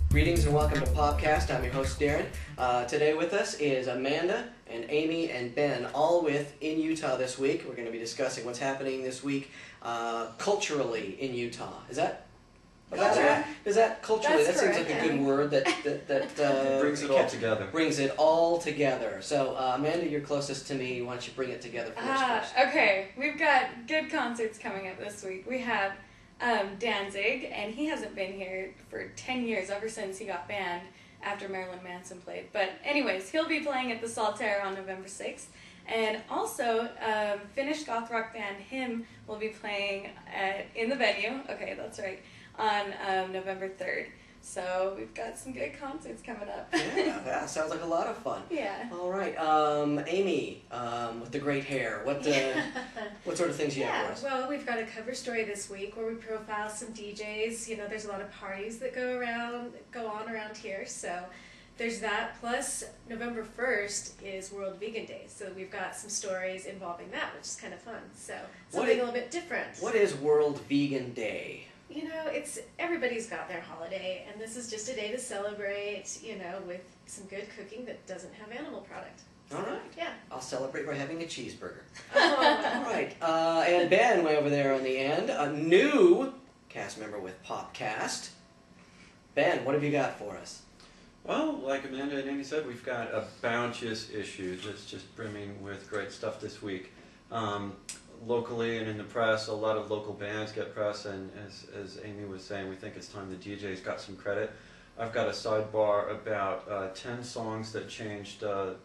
Greetings and welcome to PopCast. I'm your host, Darren. Today with us is Amanda and Amy and Ben, all with In Utah this week. We're going to be discussing what's happening this week culturally in Utah. Is that? Is that culturally? That's that correct, seems like a good word that brings it all together. Brings it all together. So, Amanda, you're closest to me. Why don't you bring it together for us first? Okay, we've got good concerts coming up this week. We have Danzig, and he hasn't been here for 10 years, ever since he got banned after Marilyn Manson played. But anyways, he'll be playing at the Saltaire on November 6th. And also, Finnish goth rock band Him will be playing in the venue, okay, that's right, on November 3rd. So we've got some good concerts coming up. Yeah, that sounds like a lot of fun. Yeah. All right, Amy, with the great hair, what sort of things do you have for us? Well, we've got a cover story this week where we profile some DJs. You know, there's a lot of parties that go on around here, so there's that. Plus, November 1st is World Vegan Day, so we've got some stories involving that, which is kind of fun. So something a little bit different. What is World Vegan Day? You know, everybody's got their holiday, and this is just a day to celebrate, you know, with some good cooking that doesn't have animal product. All right. Yeah. I'll celebrate by having a cheeseburger. Oh. All right. And Ben, way over there on the end, a new cast member with PopCast. Ben, what have you got for us? Well, like Amanda and Amy said, we've got a bounteous issue that's just brimming with great stuff this week. Locally and in the press, a lot of local bands get press, and as Amy was saying, we think it's time the DJs got some credit. I've got a sidebar about 10 songs that changed the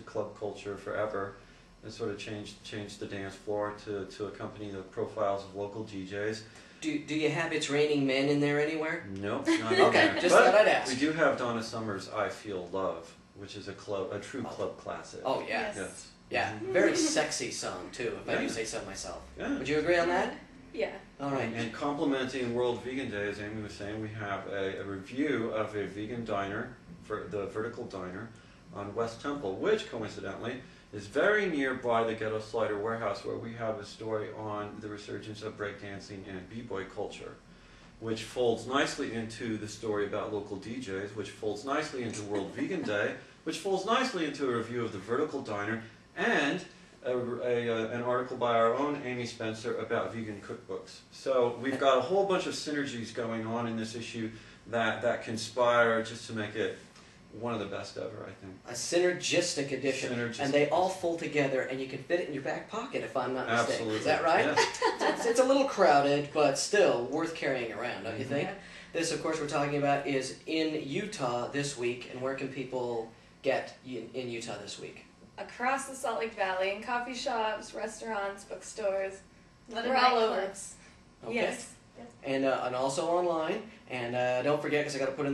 club culture forever, and sort of changed the dance floor to accompany the profiles of local DJs. Do you have It's Raining Men in there anywhere? Nope, not in Okay, there. just thought I'd ask. We do have Donna Summer's "I Feel Love," which is a true club classic. Oh yeah. Yes. Yeah, very sexy song too, if I do say so myself. Yeah. Would you agree on that? Yeah. All right. And complementing World Vegan Day, as Amy was saying, we have a review of a vegan diner, for the Vertical Diner, on West Temple, which coincidentally is very nearby the Ghetto Slider Warehouse, where we have a story on the resurgence of breakdancing and b-boy culture, which folds nicely into the story about local DJs, which folds nicely into World Vegan Day, which folds nicely into a review of the Vertical Diner, and an article by our own Amy Spencer about vegan cookbooks. So we've got a whole bunch of synergies going on in this issue that conspire just to make it one of the best ever, I think. A synergistic edition. And they all fold together, and you can fit it in your back pocket, if I'm not mistaken. Absolutely. Is that right? Yes. It's a little crowded, but still worth carrying around, don't you think? This, of course, we're talking about is in Utah this week, and where can people get in Utah this week? Across the Salt Lake Valley, in coffee shops, restaurants, bookstores. We're all over. Okay. Yes. And also online. And don't forget, because I got to put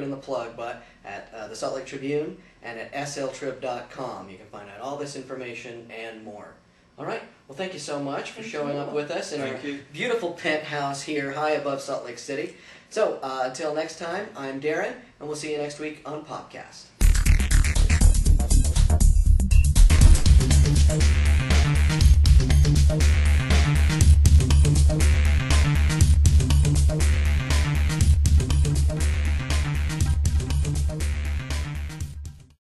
in the plug, but at the Salt Lake Tribune and at sltrib.com, you can find out all this information and more. All right. Well, thank you so much for showing up with us in our beautiful penthouse here, high above Salt Lake City. So until next time, I'm Darren, and we'll see you next week on PopCast.